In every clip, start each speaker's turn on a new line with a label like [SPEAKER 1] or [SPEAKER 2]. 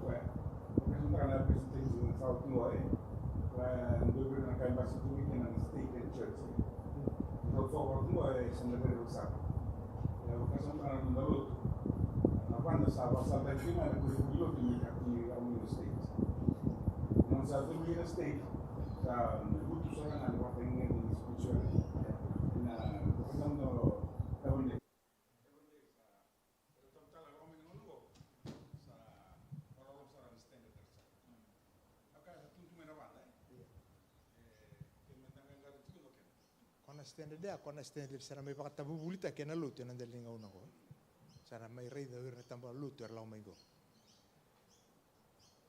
[SPEAKER 1] fue. Porque son tan las things in South Norway. When we were in a state and church. So for Norway is in the middle of South. Porque son tan la luto. Quando stava saltando prima era quello che io mi capì a un state. Non sa tu in state. Tutto solo nella parte in discussione. Quando stavo
[SPEAKER 2] Standard there, kung standard sana may pakatabubulit kaya na luto ng daling una ko. Sana may rey na rin tambal luto erlaw may go.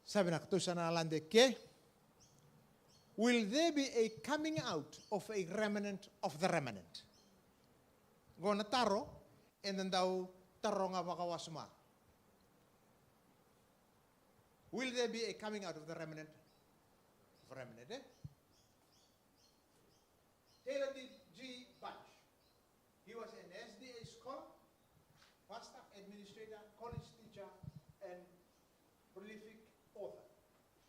[SPEAKER 2] Sabi na kato sana alande ke, will there be a coming out of a remnant of the remnant? Go na taro, and then daw taro nga bakawasma. Will there be a coming out of the remnant? Taylor G. Bunch. He was an SDA scholar, pastor, administrator, college teacher, and prolific author.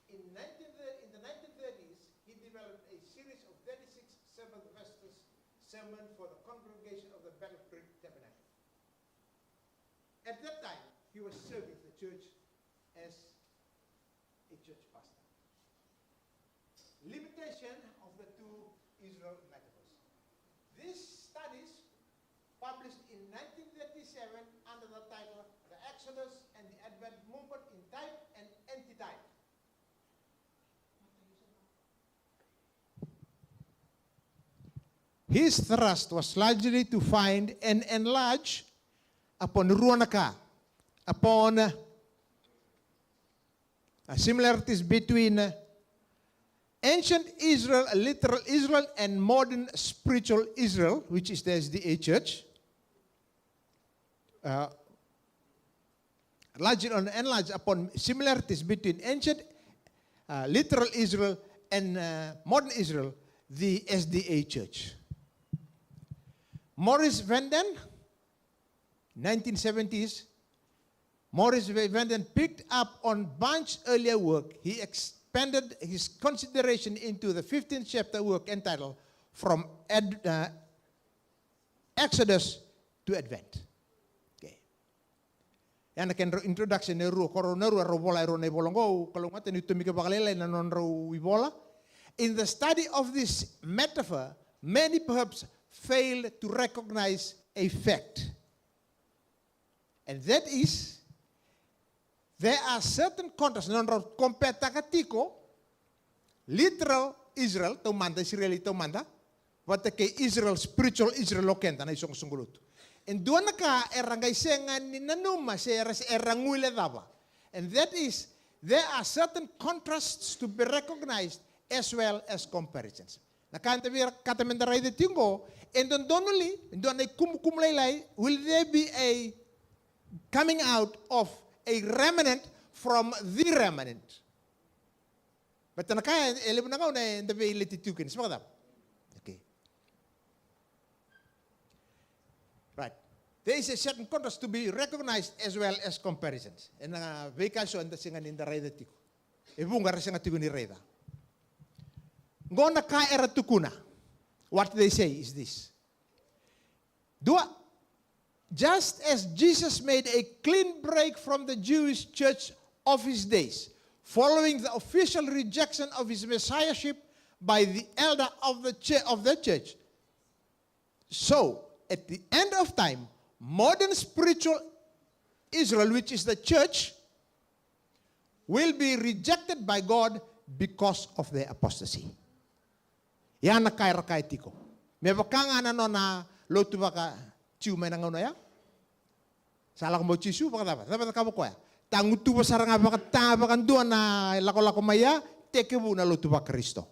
[SPEAKER 2] In the 1930s, he developed a series of 36 Sabbath-Vestas sermons for the congregation of the Battle Creek Tabernacle. At that time, he was serving the church as a church pastor. Limitation of the two Israel metaphors. These studies, published in 1937 under the title The Exodus and the Advent Movement in Type and Antitype. His thrust was largely to find and enlarge upon Ruanaka, upon similarities between ancient Israel, literal Israel, and modern spiritual Israel, which is the SDA church. Enlarge upon similarities between ancient literal Israel and modern Israel, the SDA church. Maurice Vanden, 1970s, Maurice Vanden picked up on Bunch's earlier work. He expanded his consideration into the 15th chapter work entitled From Exodus to Advent. Okay. Yan akan introduction ni ru korona ru robola ro ne bolongo kalau ngata ni tumika bakalele na non ro wibola. In the study of this metaphor, many perhaps fail to recognize a fact. And that is, there are certain contrasts, non competacatico, literal Israel, tomanda, Israeli tomanda, wat ke Israel, spiritual Israel lokenta na isong sunggulut. And doon na ka, erangay sengan ni nanuma, erangule daba. And that is, there are certain contrasts to be recognized as well as comparisons. Nakanta bir katamendaray de tingo, and don donuli, don ay kumlaylay, will there be a coming out of a remnant from the remnant? But nakaya elib na ka na the ability to kin. Okay. Right. There is a certain contrast to be recognized as well as comparisons. And vacation and the singan in the reda tiko. Ebunga rasinga tiko ni reda. Gona ka era tukuna. What they say is this. Just as Jesus made a clean break from the Jewish church of his days, following the official rejection of his messiahship by the elder of the church. So, at the end of time, modern spiritual Israel, which is the church, will be rejected by God because of their apostasy. Yan na kay tiko. May bakanga na no na lotu baka ciumay na ngono ya. Salah mo cisu baka dapat ka mo ko ya. Tangutu ba sarang baka tabakan doon na lako maya tekebu na lotu ba Kristo.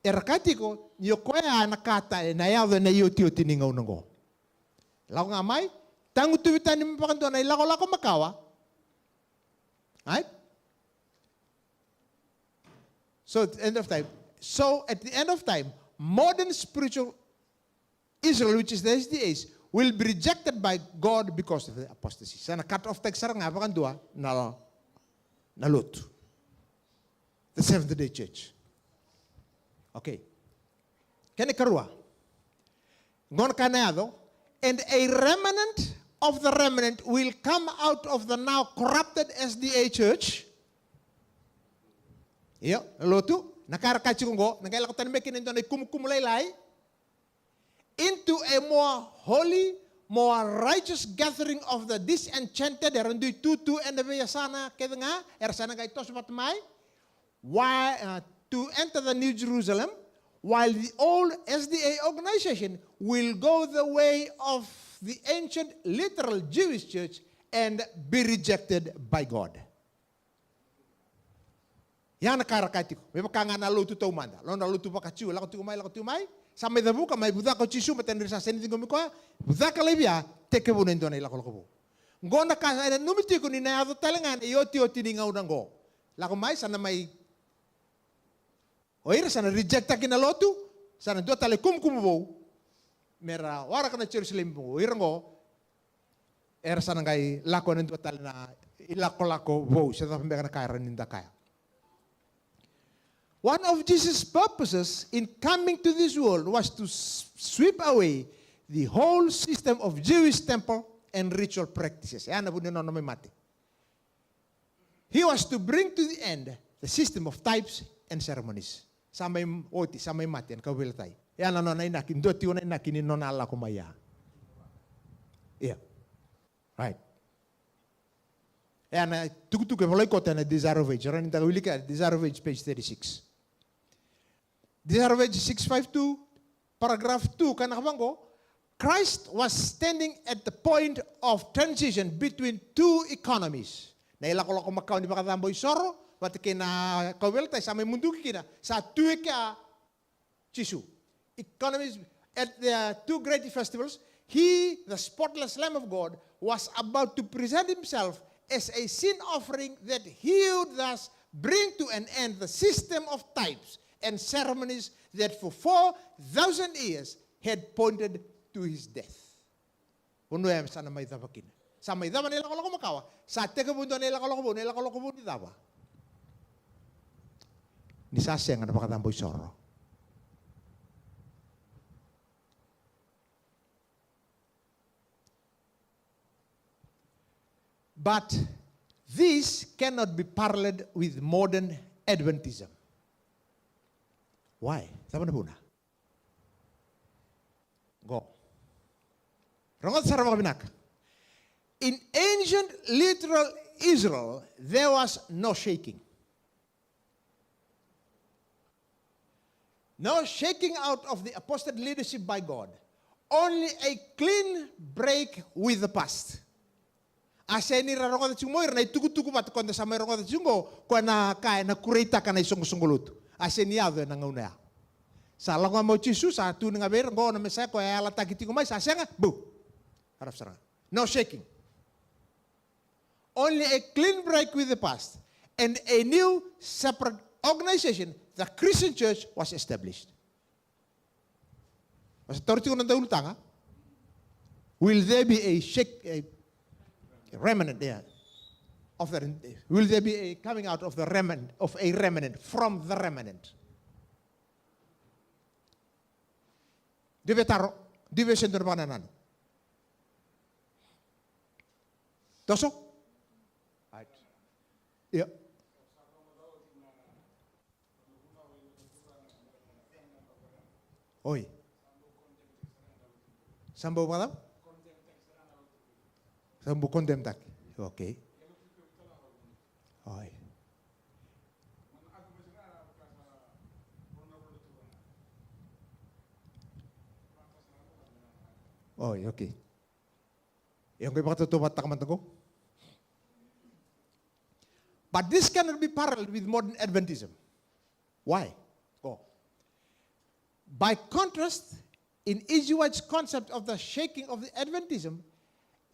[SPEAKER 2] Erakatiko yo ko ya nakata na ya na yoti tiningaw ngo. Lako nga may tangutu bitanim baka doon na lako makawa. Right? So at the end of time, modern spiritual Israel, which is the SDAs, will be rejected by God because of the apostasy. Sana cut off text sarang apa kan dua na Lot. The Seventh-day Church. Okay. Kene karua. Ngon kanado, and a remnant of the remnant will come out of the now corrupted SDA church. Iyo, Lotu, nakarakachi kongo, nagailakotan mekin into na kumulaylay, into a more holy, more righteous gathering of the disenchanted, erandui tutu and the veyasana kedanga, ersana kay tosmatmay, to enter the New Jerusalem, while the old SDA organization will go the way of the ancient literal Jewish church and be rejected by God. Yang nakarakati ko. May makanga na luto to manda. Lo na luto pa kachu, lako tumay. Sa may dabu ka may buda ko chisu matenri sa senitin ko miko. Buda ka lebia teke bunen do na ilako ko. Ngo na ka na numiti ko ni na ato talangan oti ni ngau nango. Lako may sana may oira sana rejecta kina lotu sana do tale kumbo. Mera wara kana Jerusalem mo irango era sana ngai lako nendo tal na ilako wo sa ta pembeka na kaya ninda kaya. One of Jesus' purposes in coming to this world was to sweep away the whole system of Jewish temple and ritual practices. He was to bring to the end the system of types and ceremonies. Samay oti, samay mati, and kawilatay. Yan ano na inakin, doti na inakin no na ala kumaya. Yeah. Right. Yan tukutuke volay ko na Desire of Age. Ran ta wilika Desire of Age page 36. Desire of Age 652 paragraph 2 kanakabango, Christ was standing at the point of transition between two economies. Nailako makaw ni makatamboy soro, pati kina kawelta sa may mundo kina sa tuwe ka chisu. Economies at the two great festivals, he, the spotless Lamb of God, was about to present himself as a sin offering that he would thus bring to an end the system of types and ceremonies that for 4,000 years had pointed to his death. Unuem sana may tabakin. Sa may dama nila koloko makawa. Sa teka bundo nila koloko ni dawa. Ni sasya nga napakatamboy soro. But this cannot be paralleled with modern Adventism. Why? Sama na po na. Go. Rongot sa binak. In ancient literal Israel, there was no shaking. No shaking out of the apostate leadership by God. Only a clean break with the past. Asa ni rarongo da tsumoir na ituku-tuku pat konda sa may rongo da tsungo ko na kaya na kurita ka na isong-sunguluto. Asa ni ado na ngauna. Sa lango mo chisu sa tu nga ber ngo na mesa ko ala takiti ko mai sa nga bu. Harap sarang. No shaking. Only a clean break with the past and a new separate organization, the Christian church, was established. Mas torti ko ng daulutanga. Will there be a remnant there? Will there be a coming out of the remnant, of a remnant, from the remnant? Deve sento na pananan. Toso? Right. Yeah. Oi. Sambo malam? Sambo condemn tak. Okay. Oi. Oh, okay. Yung kaya makatutubat ka man ko? But this cannot be paralleled with modern Adventism. Why? Oh. By contrast, in E.G. White's concept of the shaking of the Adventism,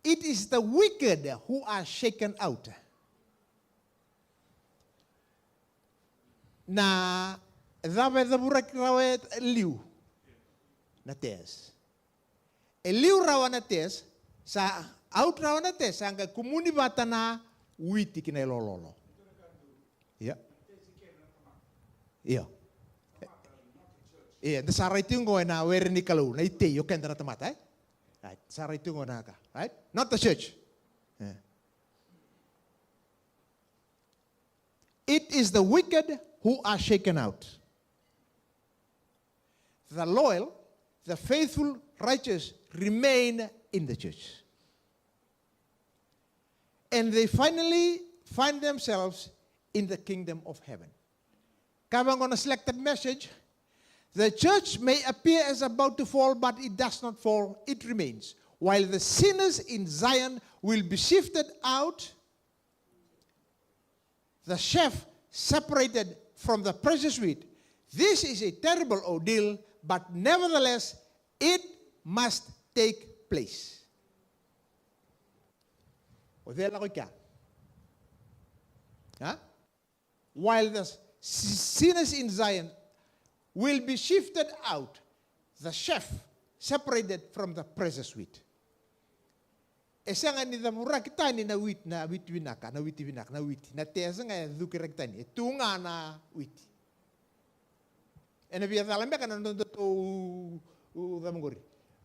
[SPEAKER 2] it is the wicked who are shaken out. Na dawe daburak rawet liu na tes. liu rawana tes, sa out rawana tes, sa ang kumuni bata na witi kina lololo. Iya. Iya. Iya, the saray tungo na where ni kalu, na ite yo kenda na tamata, right? Saray tungo na ka, right? Not the church. Yeah. It is the wicked who are shaken out. The loyal, the faithful, righteous remain in the church. And they finally find themselves in the kingdom of heaven. Coming on a selected message, the church may appear as about to fall, but it does not fall, it remains. While the sinners in Zion will be shifted out, the chef separated from the precious wheat. This is a terrible ordeal, but nevertheless, it must take place. While the sinners in Zion will be shifted out, the chef separated from the precious wheat. Esanga ni the murakitani na wheat na wheat winaka na wheat winaka na wheat na tesa nga dukirektani tunga na wheat. Ena via dalambe kana ndo to damgori.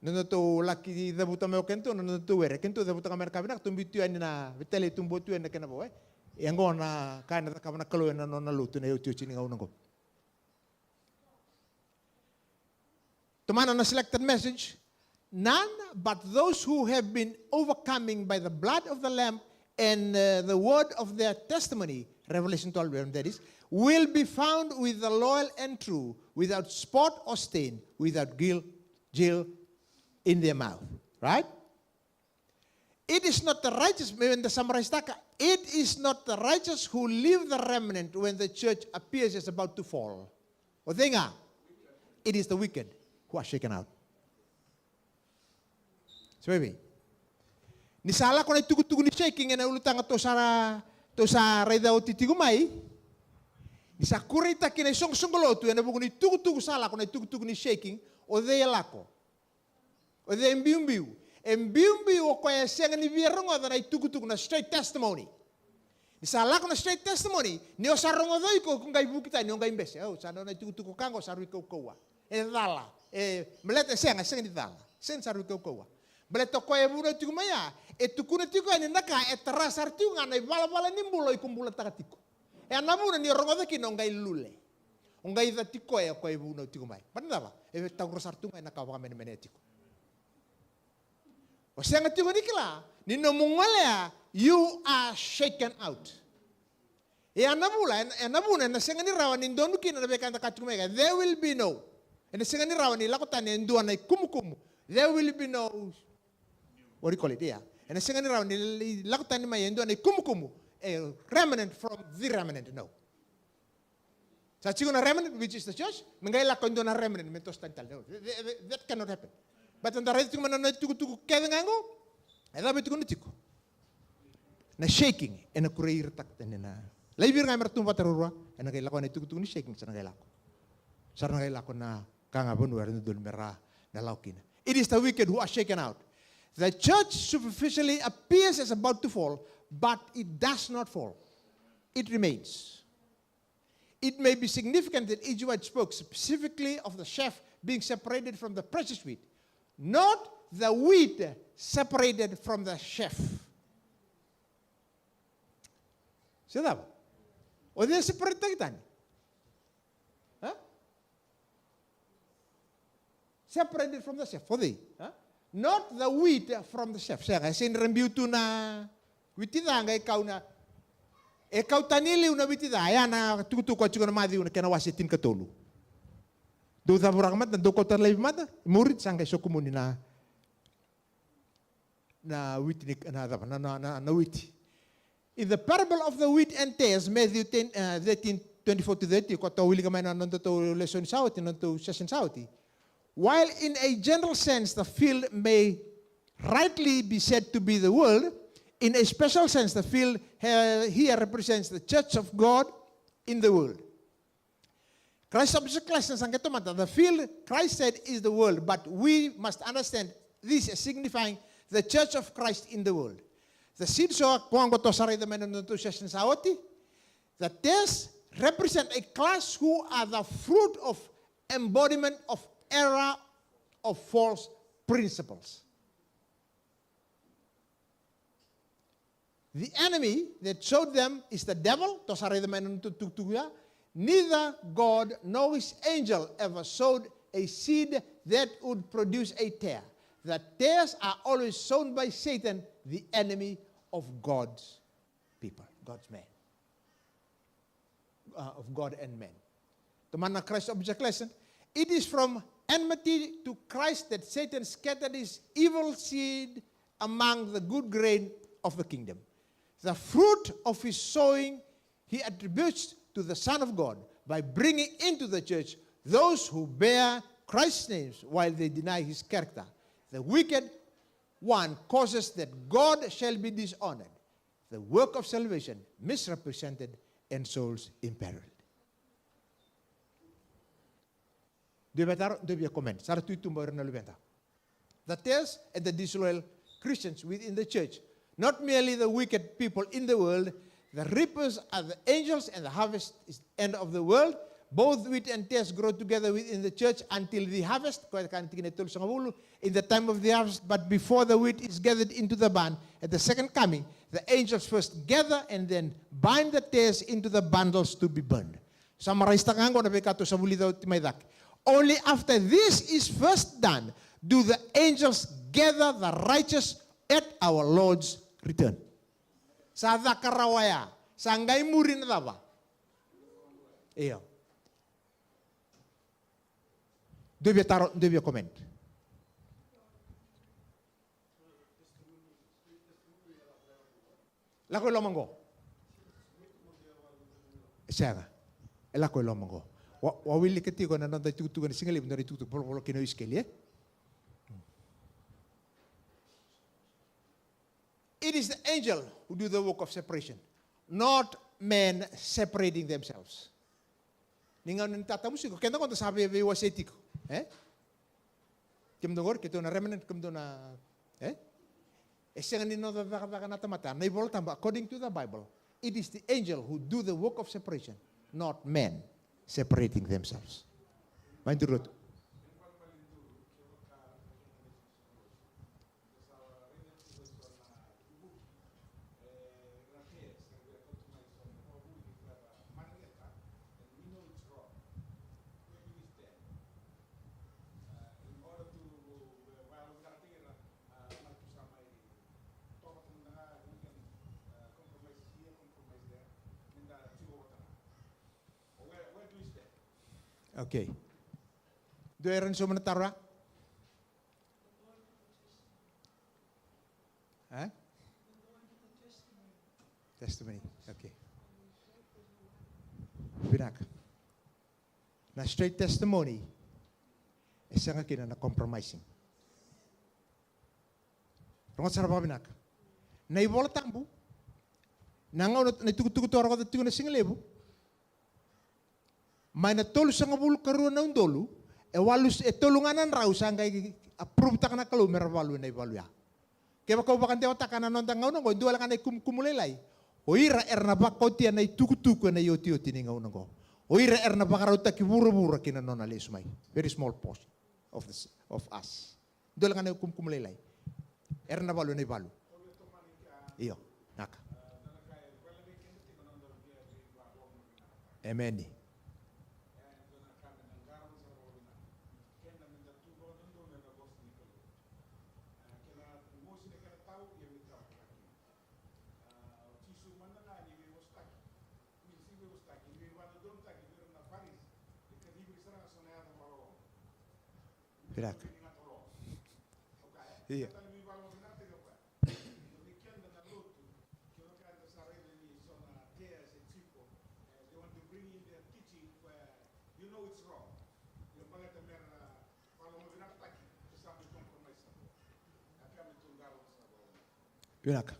[SPEAKER 2] Ndo to laki da butame okento ndo to were kento da butaka merkabina tumbitu ani na vitale tumbotu ena kana boy. Engona kana da kabana kalo ena no na lutu na yotu chini ngaunango. Tomana na selected message. None but those who have been overcoming by the blood of the Lamb and the word of their testimony, Revelation 12, that is, will be found with the loyal and true, without spot or stain, without guilt in their mouth. Right? It is not the righteous, when the summarize it is not the righteous who leave the remnant when the church appears as about to fall. It is the wicked who are shaken out. So baby, ni sala ko na tugu-tugu ni shaking na ulutang to sa reda o titigumay. Ni sa kurita kina song-songgolo to na bugo ni tugu-tugu sala ko na tugu-tugu ni shaking o de lako. O de embiumbiu. Embiumbiu o ko ya senga ni vierongo da na tugu-tugu na straight testimony. Ni sala ko na straight testimony ni o sarongo doi ko kung gai bukita ni ngai mbese. Oh, sa na tugu-tugu kango saru ko kowa. Dala. Melete senga ni dala. Sen saru ko kowa. Beleto ko e buna tiku maya, e tukuna tiku ani naka e terasar tiku ngana bala-bala nimbulo ikumbula takatiku. E anabuna ni rongoda ki nongai lule. Ongai da tiku e ko e buna tiku mai. Pandava e taurasar tiku naka wa mene tiku. O senga tiku nikila, ni no mungolea, you are shaken out. E anabuna na senga ni rawan ni ndonu ki na bekanta katiku mai, there will be no. E na senga ni rawan ni lakotane ndua na kumukumu. There will be no, what do you call it? Yeah. And the second round, lakutani mayendo and kumukumu, a remnant from the remnant. No. So it's a remnant, which is the church. Mengai lakondo na remnant mentos tantal. No, that cannot happen. But on the right to kedangango, and that betu nitiko. Na shaking and a courier takten na. Laibir ngai mertum waterura and a lakone tuku ni shaking sa nagailako. Sa nagailako na kangabonu ar ndul mera na laukina. It is the wicked who are shaken out. The church superficially appears as about to fall, but it does not fall. It remains. It may be significant that each word spoke specifically of the chaff being separated from the precious wheat, not the wheat separated from the chaff. See that? Or they separate that? Separated from the chef, for thee. Not the wheat from the chef. Saya sin rembiutu na witida nga ikaw na ikaw tanili una witida ya na tutu ko chiko na madi una kana wasitin katulu. Do ta buramat na do ko tar live mata murid sangay so kumuni na wheat na wheat. In the parable of the wheat and tares, Matthew 13:24 to 30, ko tawili ka man na to lesson sauti na to session sauti. While in a general sense the field may rightly be said to be the world, in a special sense the field here represents the church of God in the world. Christ the field, Christ said, is the world, but we must understand this as signifying the church of Christ in the world. The seed so kwango to saray the men to session saoti. The tares represent a class who are the fruit of embodiment of error of false principles. The enemy that showed them is the devil. To saray the men to neither God nor his angel ever sowed a seed that would produce a tare. The tares are always sown by Satan, the enemy of God's people, God's man, of God and man. The man of Christ object lesson. It is from enmity to Christ that Satan scattered his evil seed among the good grain of the kingdom. The fruit of his sowing he attributes to the Son of God by bringing into the church those who bear Christ's names while they deny his character. The wicked one causes that God shall be dishonored, the work of salvation misrepresented, and souls imperiled. Do comment? The tares and the disloyal Christians within the church, not merely the wicked people in the world. The reapers are the angels, and the harvest is the end of the world. Both wheat and tares grow together within the church until the harvest, in the time of the harvest, but before the wheat is gathered into the barn, at the second coming, the angels first gather and then bind the tares into the bundles to be burned. Only after this is first done do the angels gather the righteous at our Lord's return. Sa karawaya, sa ngay murin na ba? Iyo. Do you comment? Lako lomango. Siya. Lako lomango. Wawili kiti ko na nanda tutugan singali mo na tutuk polo kino iskeli eh. It is the angel who do the work of separation, not men separating themselves. Ningaw nang tatamusiko, kaya ko sabi was etiko, eh? Kimdongor kito na remnant kumdo na, eh? Esang nino baka natamata. Naibol tamba according to the Bible, it is the angel who do the work of separation, not men separating themselves. Mainturut. Okay. Do you run so many tara? Huh? Testimony. Okay. Binak. Na straight testimony. Isa nga kina na compromising. Rongot sarap binak. Na ibola tambu. Nangaw na tukutukuto ako na tukutukuto na singalebu. May natolo sa ngabul karuan na undolo, walus tulunganan raw sa ngay approve ta kana kalu merwalu na iwalu ya. Kaya baka bakan te otak kana nonta ngaw ngo duala kana kumulelay. Oira erna bakoti na tukutuku na yoti ni ngaw ngo. Oira erna bakarauta ki bura-bura kina nona lesmay. Very small portion of us. Duala kana kumulelay. Erna balu na iwalu. Iyo, naka. Amen. Birak. Iya. Birak.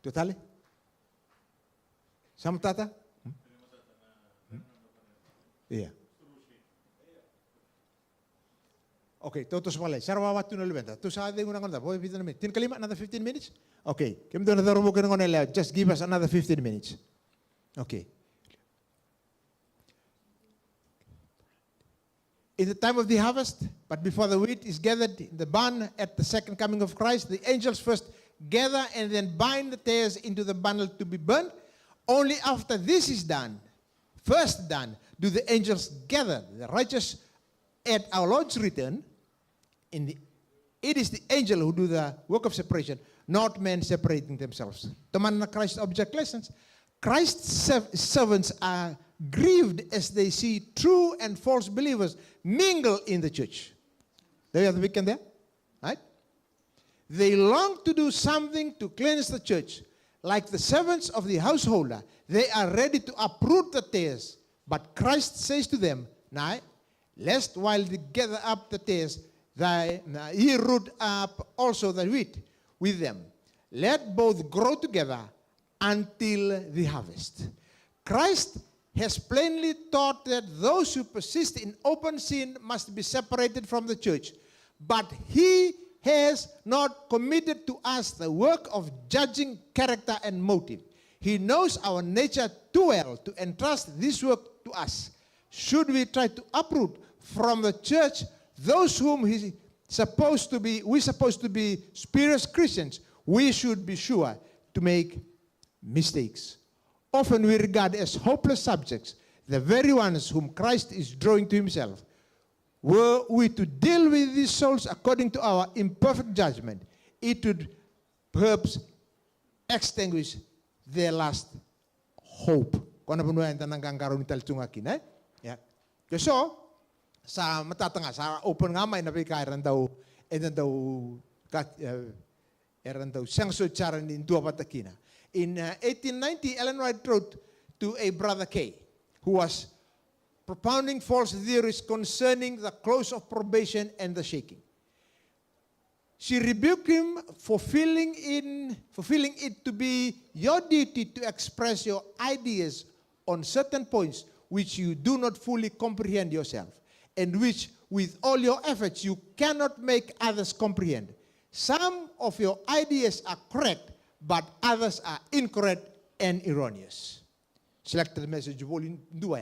[SPEAKER 2] Totale? Sama tata? Iya. Okay, totos malay. Sarwa watu na lubenta. Tu sa ating unang kanta. Boy, 15 minutes. Tin kalima, another 15 minutes? Okay. Kim doon na rumo kinong nila. Just give us another 15 minutes. Okay. In the time of the harvest, but before the wheat is gathered in the barn at the second coming of Christ, the angels first gather and then bind the tares into the bundle to be burned. Only after this is done, first done, do the angels gather the righteous at our Lord's return. It is the angel who do the work of separation, not men separating themselves. Teman na Christ object lessons. Christ's servants are grieved as they see true and false believers mingle in the church. There you have the weekend there, right? They long to do something to cleanse the church. Like the servants of the householder, they are ready to uproot the tares. But Christ says to them, "Nay, lest while they gather up the tares, ye root up also the wheat with them. Let both grow together until the harvest." Christ has plainly taught that those who persist in open sin must be separated from the church. But he has not committed to us the work of judging character and motive. He knows our nature too well to entrust this work to us. Should we try to uproot from the church those whom we're supposed to be spurious Christians, we should be sure to make mistakes. Often we regard as hopeless subjects the very ones whom Christ is drawing to himself. Were we to deal with these souls according to our imperfect judgment, it would perhaps extinguish their last hope. Kung ano po naman ang karoon ni Taltungakin, eh? Yeah. So, sa matatanga, sa open nga may napikairan daw, eran daw, siyang sutsaran din dua patakina. In 1890, Ellen White wrote to a brother Kay, who was propounding false theories concerning the close of probation and the shaking. She rebuked him for feeling it to be your duty to express your ideas on certain points which you do not fully comprehend yourself, and which, with all your efforts, you cannot make others comprehend. Some of your ideas are correct, but others are incorrect and erroneous. Selected message, volume 2.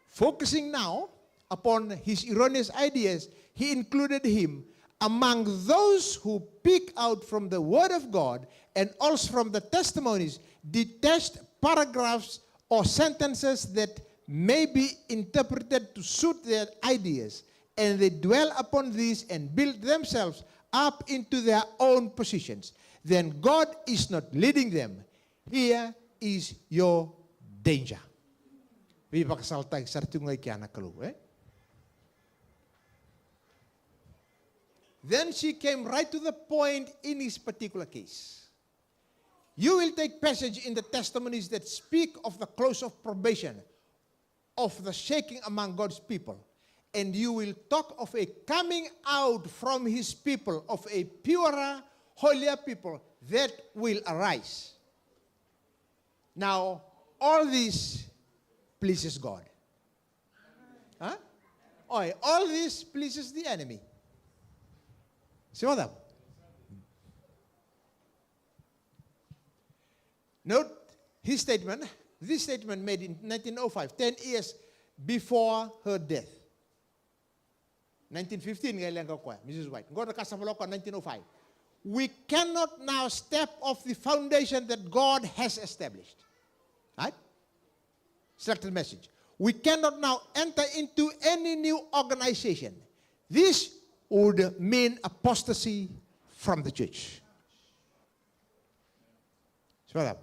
[SPEAKER 2] Focusing now upon his erroneous ideas, he included him among those who pick out from the Word of God and also from the testimonies detached paragraphs or sentences that may be interpreted to suit their ideas, and they dwell upon these and build themselves up into their own positions. Then God is not leading them. Here is your danger. Then she came right to the point in his particular case. You will take passage in the testimonies that speak of the close of probation, of the shaking among God's people, and you will talk of a coming out from his people, of a purer, holier people that will arise. Now, all this pleases God. Huh? All this pleases the enemy. See what up? Note his statement. This statement made in 1905, 10 years before her death. 1915, Mrs. White. Go to Casablanca, 1905. We cannot now step off the foundation that God has established. Right? Selected message. We cannot now enter into any new organization. This would mean apostasy from the church. Shut up.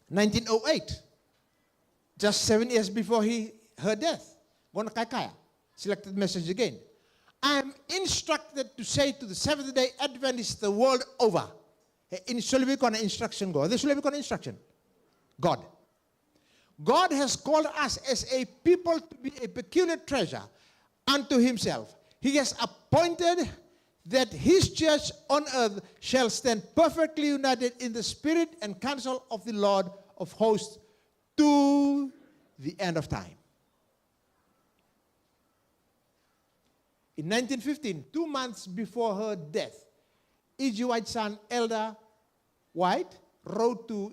[SPEAKER 2] 1908, just 7 years before her death. Selected message again. I am instructed to say to the Seventh-day Adventists the world over. Instruction go. This will be instruction. God. God has called us as a people to be a peculiar treasure unto himself. He has appointed that his church on earth shall stand perfectly united in the spirit and counsel of the Lord of hosts to the end of time. In 1915, 2 months before her death, E.G. White's son, Elder White, wrote to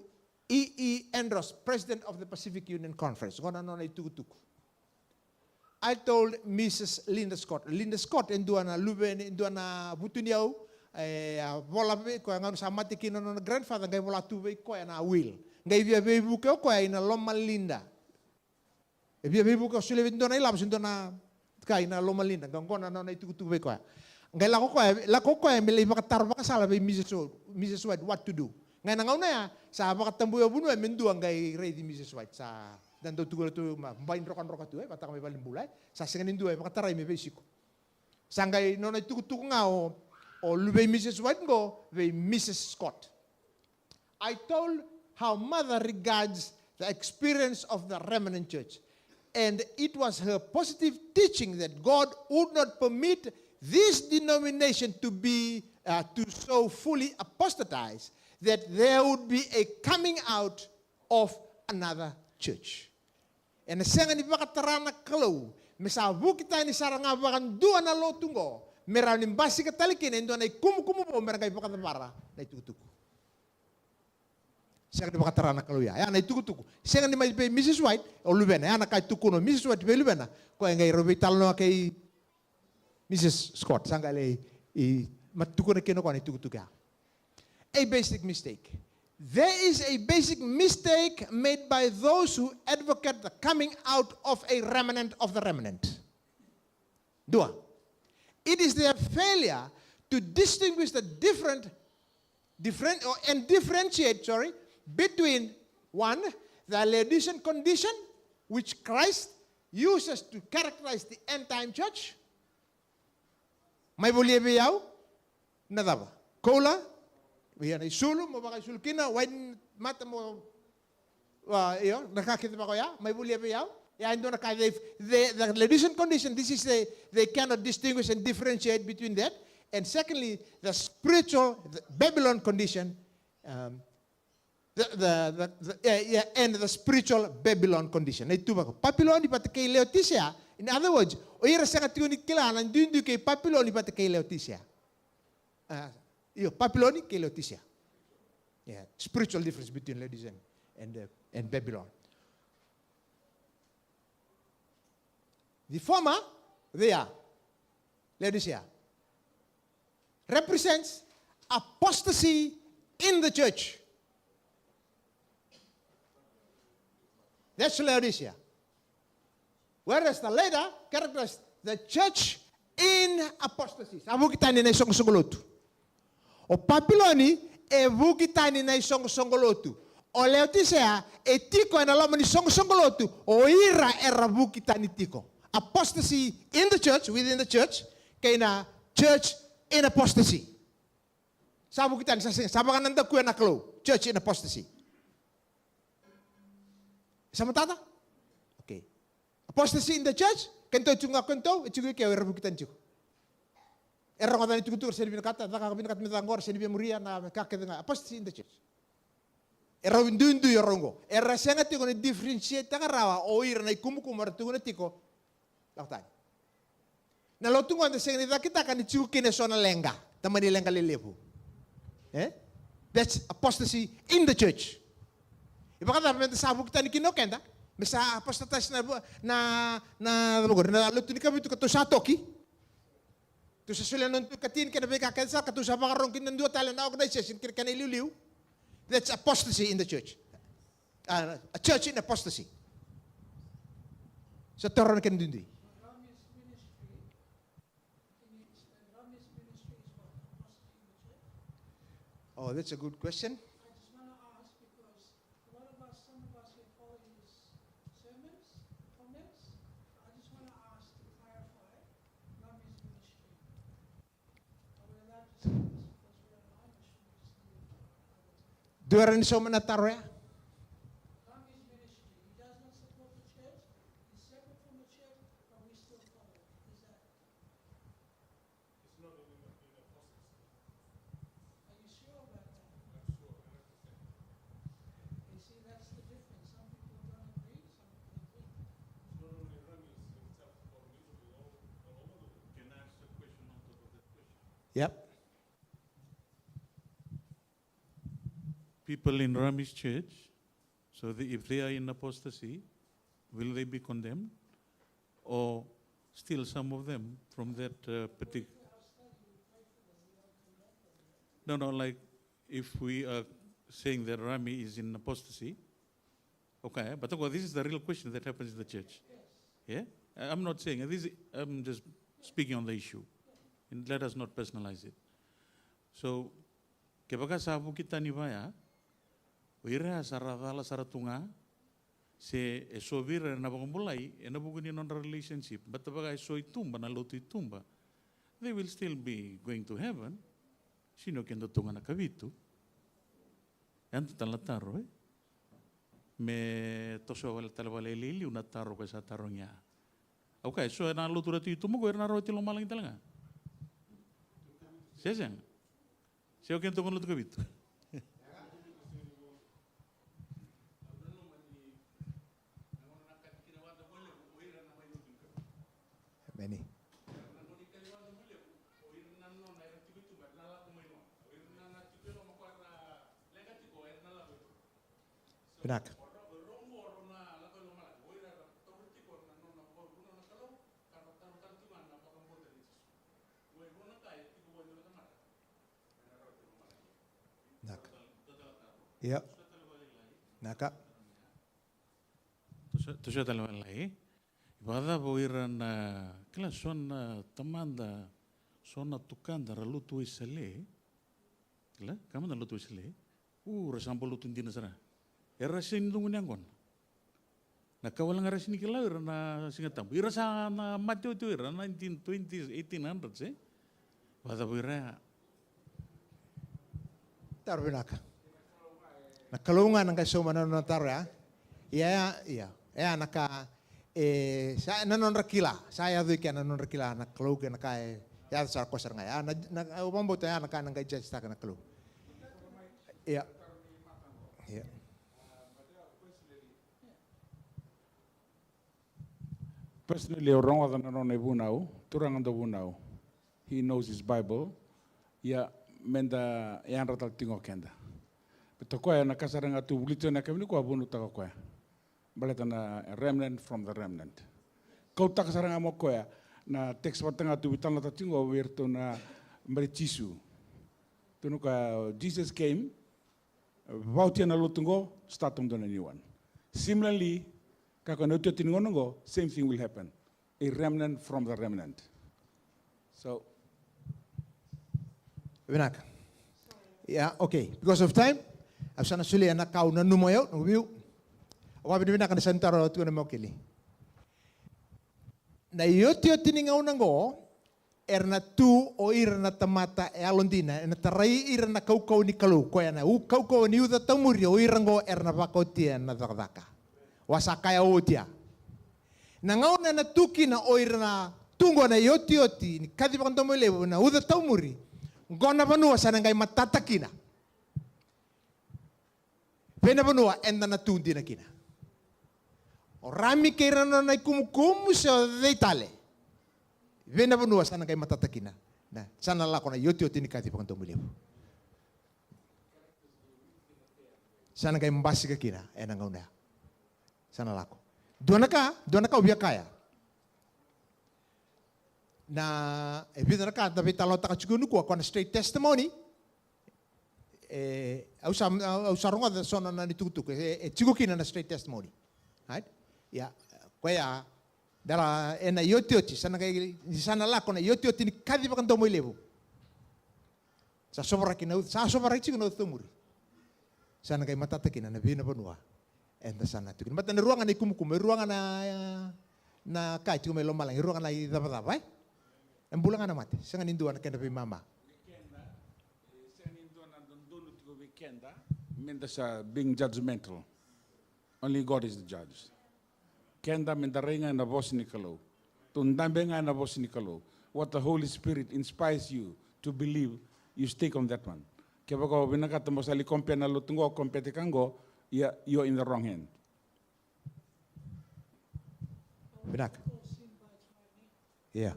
[SPEAKER 2] E. Andros, president of the Pacific Union Conference. I told Mrs. Linda Scott. Linda Scott, enduana luben, enduana butuniau, vola ko ang sa matikin no grandfather ngay vola tuwe ko na will. Ngay via bebu ko ina Loma Linda. E via bebu ko sule enduana ilabs enduana ka ina Loma Linda. Gangona no na tuwe ko. Ngay la ko mele makatar makasala be Mrs. White what to do. Ngay nangaw na ya sa makatambu bunu mendu ngay ready Mrs. White sa dan do tugo tu main rokan tu patang me balim bulai sa senganin dua makatarai me besiko sangai nona tugo ngao o lube Mrs. White go ve Mrs. Scott. I told how mother regards the experience of the Remnant Church, and it was her positive teaching that God would not permit this denomination to be to so fully apostatize that there would be a coming out of another church. And senga ni bakatarana kalau mesabu kita ni saranga bakan dua na lotungo meranim basi katalikin endo na kumu po merangai bakatapara na itutuku. Senga ni bakatarana kalau ya na itutuku. Senga ni mai Mrs. White o lubena ya na kai tukuno Mrs. White be lubena ko ngai robital no kay Mrs. Scott sanga le I matuko na kino ko ni tukutuku. A basic mistake. There is a basic mistake made by those who advocate the coming out of a remnant of the remnant. Dua. It is their failure to distinguish the differentiate between one, the Laodicean condition, which Christ uses to characterize the end-time church. May boleh biyao? Nadaba. Kola? Yan ay sulu mo baka sulkina wain mata mo iyo nakakita ba ko ya may bulya ba yaw ya ando na the Laodicean condition this is they cannot distinguish and differentiate between that, and secondly the spiritual Babylon condition and the spiritual Babylon condition itu ba ko Babylon di pati kay Laodicea. In other words o ira sa katunik kilanan dundu kay Babylon di pati kay Laodicea. Babylon ke Laodicea. Yeah, spiritual difference between Laodicea and Babylon. The former, there, Laodicea, represents apostasy in the church. That's Laodicea. Whereas the later characterizes the church in apostasy. Sabu kita ni na isang sungulutu. O Papiloni e vukitani na isong songolotu. O Laodicea e tiko na laman ni songolotu. O ira era vukitani tiko. Apostasy in the church, within the church, kaya na church in apostasy. Sabu kita ni sabakan nanda kuya na klo, church in apostasy. Sama tata? Okay. Apostasy in the church, kento chunga kento, ichugi kaya era vukitan chiko. Era ngata ni tukutur seni binakata taka binakata mitangor seni bimuria na kakete nga apostasy in the church. Era windundu yorongo. Era senga tiko ni differentiate taka rawa o ira na ikumukumar tiko na tiko laktan. Na lotungo anda senga ni kita kan ichuki na sona lenga. Tamani lenga lelepu. That's apostasy in the church. Ibakata pamenta sabu kita ni kinokenda. Mesa apostatas na lutuni kami tu kato satoki. Tu sa sila nun katin ka na beka kansa katu sa bakarong kinandua tala na organization ka na iliw. That's apostasy in the church. A church in apostasy. Sa toron kan dundi. Oh, that's a good question. During so many tarwe. Yep.
[SPEAKER 3] People in Rami's church, so if they are in apostasy, will they be condemned? Or still some of them from that particular... No, like if we are saying that Rami is in apostasy, okay, but this is the real question that happens in the church. Yeah? I'm not saying this. I'm just speaking on the issue, and let us not personalize it. So, kebaga sabu kita ni baya, uira saradala saratunga, se esovira na bagumulai, na buguni non relationship, but the baga so itumba na lotu itumba, they will still be going to heaven. Sino kendo tunga na kavitu? Yan talataro eh. Me toso wala talawala lili una taro ko sa taro niya. Okay, so na lutura tu mo ko na ro tilo malang talaga. Sesang. Sio kento kon lutu kavitu.
[SPEAKER 2] Many. Benak. Yep. Naka.
[SPEAKER 3] Tu sa talaga lai. Ibada boiran kala sona tamanda sona tukanda ralutu isale. Kala kama na lutu isale. Rasambol lutu ndina sana. Era sindung nyangon. Nakawalang era sinikila era na singatam. Era sa na matyo tu era 1920s 1800s eh. Ibada boira.
[SPEAKER 2] Tarbinaka. Nakalungan ng kasuma na notaro ya. Ya naka sa nanon rakila. Saya tu ikan nanon rakila nakalugan nakai ya sa kosar nga ya. Na umambo ta ya naka nang judge ta nakalu. Ya. Ya.
[SPEAKER 4] Personally, orang ada nanon ebunau, turang ando bunau. He knows his Bible. Ya menda yang ratal tingo kenda. Betokoya na kasaranga tu bulito na kami ko abunu takoya. Baleta na remnant from the remnant. Kau tak kasaranga mo koya na text watanga tu bitan na tingo wirto na marichisu. Tunuka Jesus came. Vautia na lutungo statum dona niwan. Similarly, kako na uto tingongo same thing will happen. A remnant from the remnant. So.
[SPEAKER 2] Benak. Yeah, okay. Because of time, I'm sana suli anak kau na numoyo, nubiu. Wabi benak na santaro tu na mokili. Na yotio tiningau nango, erna tu o irna tamata e alondina, na tarai irna kau ni kalu, koya na kau ni uda tamuri o irango erna bakotia na dardaka. Wasakaya otia. Nangau na tuki na o irna tungo na yoti ni kadi pakantomo lewo na uda tamuri. Gona banua sana ngai matatakina. Pena banua enda na tundi na kina. O rami keira na nai kumukumu sa deitale. Pena banua sana ngai matatakina. Na sana lako na yoti ni kati pakanto mulimu. Sana ngai mbasi ka kina ena ngauna. Sana lako. Dua naka ubia kaya. Na evita na kanta vita lo taka chukunu ko na straight testimony au saronga da sona na nitutu chukukina na straight testimony, right? Ya koya dala ena yotioti sana kai sana la kona yotioti ni kadi pakanto mo levo sa sobra kina sa sobra chikino tumuri sana kai matata kina na vina bonua enda sana tu mata na ruangan ni kumukume ruangan na kai tu melo malang ruangan na idaba vai en bulangan amat sangan induan kena pi mama
[SPEAKER 4] Sangan induan andon donu tigo weekenda menda sa being judgmental. Only God is the judge. Kenda menda renga na voz ni kalau. Tundambenga na voz ni kalau. What the Holy Spirit inspires you to believe, you stick on that one. Kaya ko binakata mo sa likompya na lutungo kompete kango, you're in the wrong hand.
[SPEAKER 2] Benak. Yeah.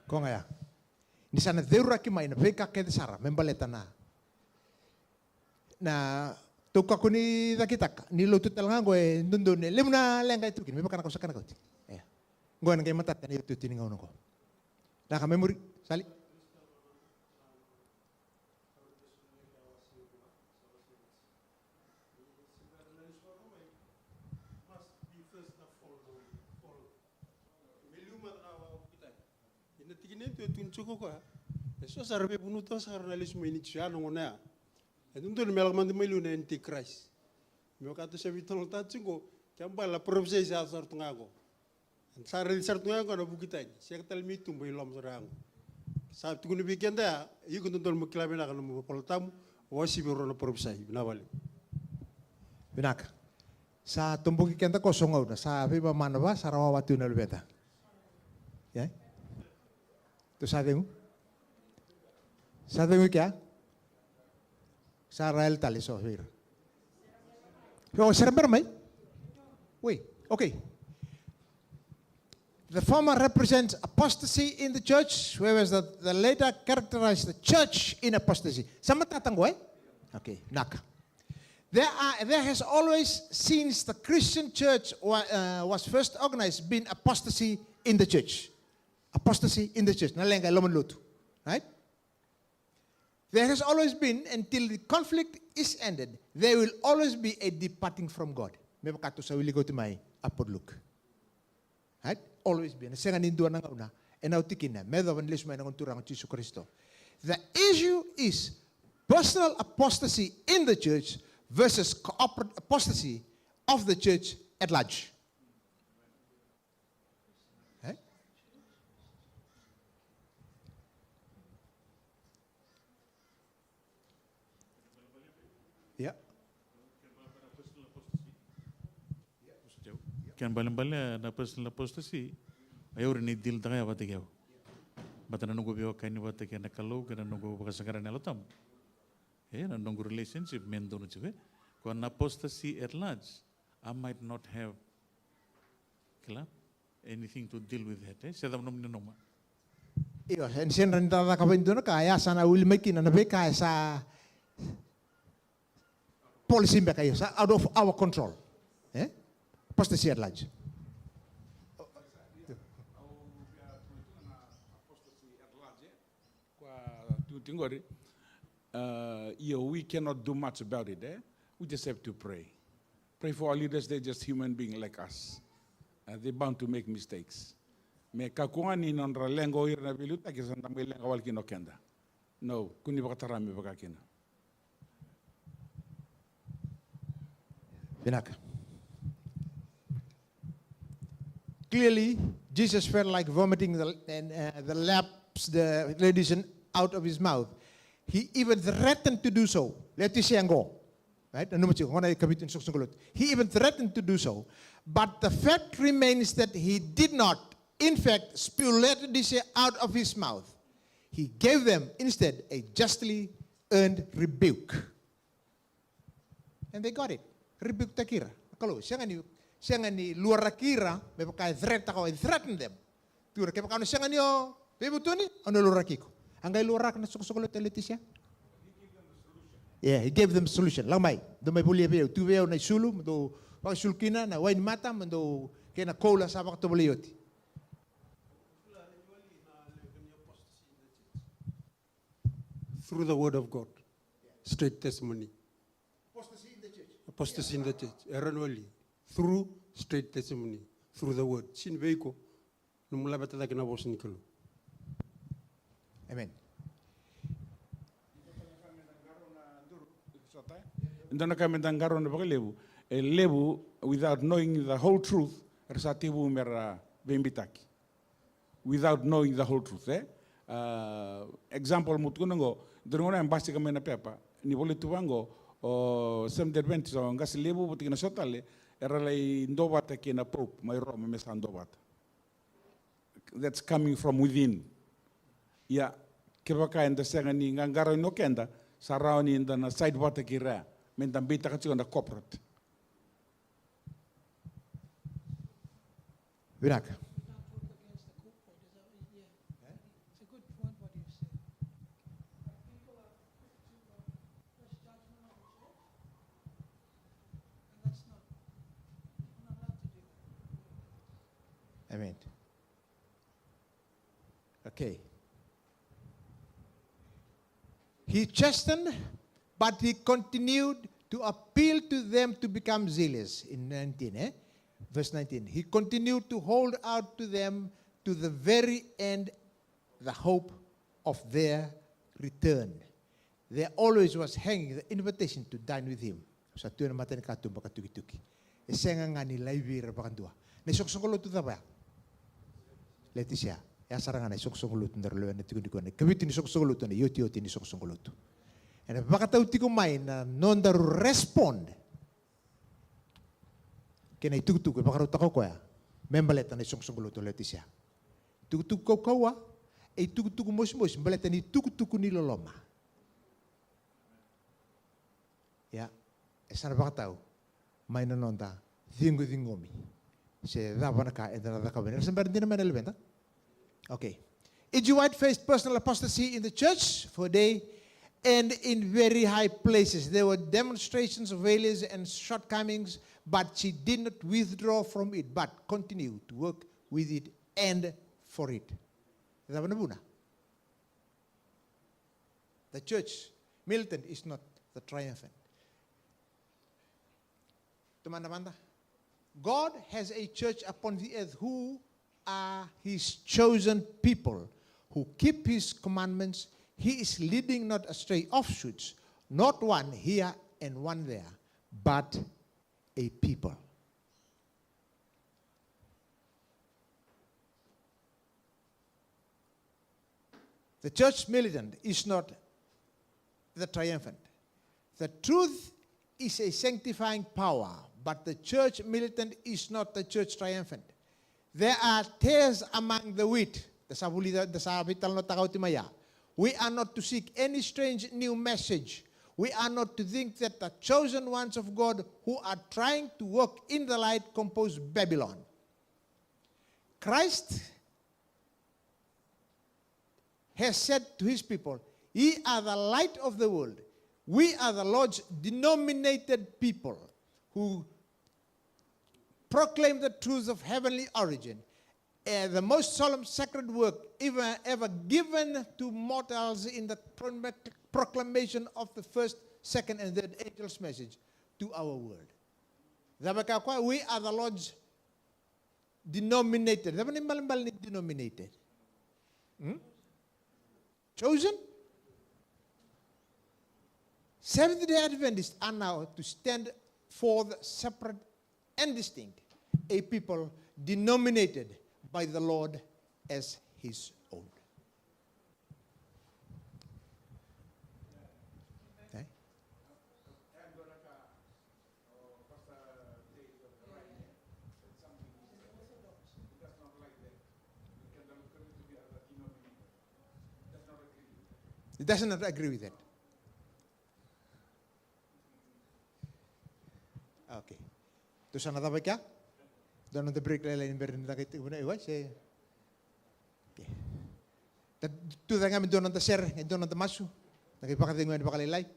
[SPEAKER 2] Kong ya. Ni sana deura ki mai na veka ke de sara membaleta na tuka kuni dakitaka ni lo tutalanga go e ndundo ne lemna lenga itu kin me bakana ko sakana ko. Go na ke matata ni tu tininga ono ko. Na ka memory sali.
[SPEAKER 5] Tunchuko kwa eso sarbe bunuto sarnalismo iniciano ngona entundo ni melak mandi melu na antichrist meu kato se vitol tatsingo kamba la profesi sa sartungago sarel sartungago na bukitan sektal mitum boilom sarang sa tuguni bigenda yugo tundol muklabe na kanu poltam wasi biro na profesi binawali
[SPEAKER 2] Binaka. Sa tumbuki kenta kosong na sa viva manaba sarawa watu na lubeta. Ya? Tu sadengu? Sadengu kya? Sarael tali so vir. Yo serber mai? Wait, okay. The former represents apostasy in the church, whereas the later characterized the church in apostasy. Sama tatango eh? Okay, naka. There has always, since the Christian church was first organized, been apostasy in the church. Apostasy in the church. Right? There has always been, until the conflict is ended, there will always be a departing from God. Maybe I will go to my upward look. Right? Always be. The issue is personal apostasy in the church versus corporate apostasy of the church at large. Right? Yeah.
[SPEAKER 3] Kan balang-balang na personal apostasy, ayaw rin idil tayo batigaw. Bata na nunggu biwa kain bata kaya nakalo, kaya nunggu bakasagaran nalatam. Na nunggu relationship mendo na chive. Kung apostasy at large, I might not have anything to deal with that. Saya tak menemui nama.
[SPEAKER 2] Iyo, sen renta da kabendo na kaya sana ulmeki na nabe kaya sa policy ba kayo sa out of our control. Apostasy at large.
[SPEAKER 4] We cannot do much about it. We just have to pray. Pray for our leaders. They're just human beings like us. They're bound to make mistakes. Me kakuani non ralengo irna biluta kisanta melenga walkino kenda. No, kuni bakatarami bakakina.
[SPEAKER 2] Binaka. Clearly, Jesus felt like vomiting the laps, the radiation out of his mouth. He even threatened to do so. Let us say go. Right? He even threatened to do so. But the fact remains that he did not, in fact, spew lettuce out of his mouth. He gave them instead a justly earned rebuke. And they got it. Rebuke takira. Kalau siya ni luar kira, may pagka threaten them. Tura kaya pagkano siya niyo, bebuto ni, ano luar kiko? Hanggang luar na sukusukulot ulit siya. Yeah, he gave them a solution. Lamay, do may puli veo, tu veo na sulu, do pag sulkina na wine mata, do kaya na cola sa baka tubulioti.
[SPEAKER 5] Through the word of God, straight testimony.
[SPEAKER 2] Apostasy in the church.
[SPEAKER 5] Apostasy in the church, erranwali. Through straight testimony, through the word. Sin veiko, numula betata kina bos nikelo.
[SPEAKER 2] Amen.
[SPEAKER 4] Ndana kami dangaro na bakalebu. Lebu, without knowing the whole truth, resatibu mera bembitaki. Without knowing the whole truth. Example mutukunango, durungona embasi kami na pepa, ni bole tuwango, Seventh Adventist o ngasi lebu buti kina sotale, era lay ndobata kina pope, may Rome mesa ndobata. That's coming from within. Ya, kebaka enda senga ni ngangaro no kenda, sarao ni enda na side bata kira. Men bita kasi on the corporate.
[SPEAKER 2] Binaka.
[SPEAKER 6] It's a good point what you said.
[SPEAKER 2] Amen. Okay. He chastened, but he continued to appeal to them to become zealous. In 19, verse 19. He continued to hold out to them to the very end the hope of their return. There always was hanging the invitation to dine with him. Sa tuan matan ka tumba ka tuki-tuki. Esenga ngani laibira bakandua. Ne sok-sokolo tu taba. Leticia, ya saranga ne sok-sokolo tu ndarlo ne tuki-tuki ne. Kabiti ni sok-sokolo tu ne yoti-yoti ni sok-sokolo tu. En bakatau tiko mai na non daru respond. Kena tuki-tuki bakaru tako koya. Membaleta ne sok-sokolo tu Leticia. Tuki-tuki kau kaua. E tuku-tuku mos-mos baleta ni tuku-tuku ni loloma. Ya, esana bakatau. Mai na nonda dingo-dingomi. Se dava na ka e dana da ka venera. Sembar dina mai na leventa. Okay. Iju White faced personal apostasy in the church for a day and in very high places. There were demonstrations of failures and shortcomings, but she did not withdraw from it, but continued to work with it and for it. The church militant is not the triumphant. God has a church upon the earth who are his chosen people, who keep his commandments. He is leading not astray offshoots, not one here and one there, but a people. The church militant is not the triumphant. The truth is a sanctifying power, but the church militant is not the church triumphant. There are tares among the wheat. We are not to seek any strange new message. We are not to think that the chosen ones of God who are trying to walk in the light compose Babylon. Christ has said to his people, ye are the light of the world. We are the Lord's denominated people who proclaim the truths of heavenly origin. The most solemn sacred work ever given to mortals in the proclamation of the first, second, and third angel's message to our world. We are the Lord's denominated. Denominated. Chosen? Seventh-day Adventists are now to stand for the separate and distinct, a people denominated by the Lord as his own. Okay? He does not agree with that. Okay. Terus ana dapat kah? Dan untuk break lain berin tak itu guna iwa saya. Okay. Tu tengah mendonan terser, mendonan termasuk. Lagi pakai tengok bakal lain.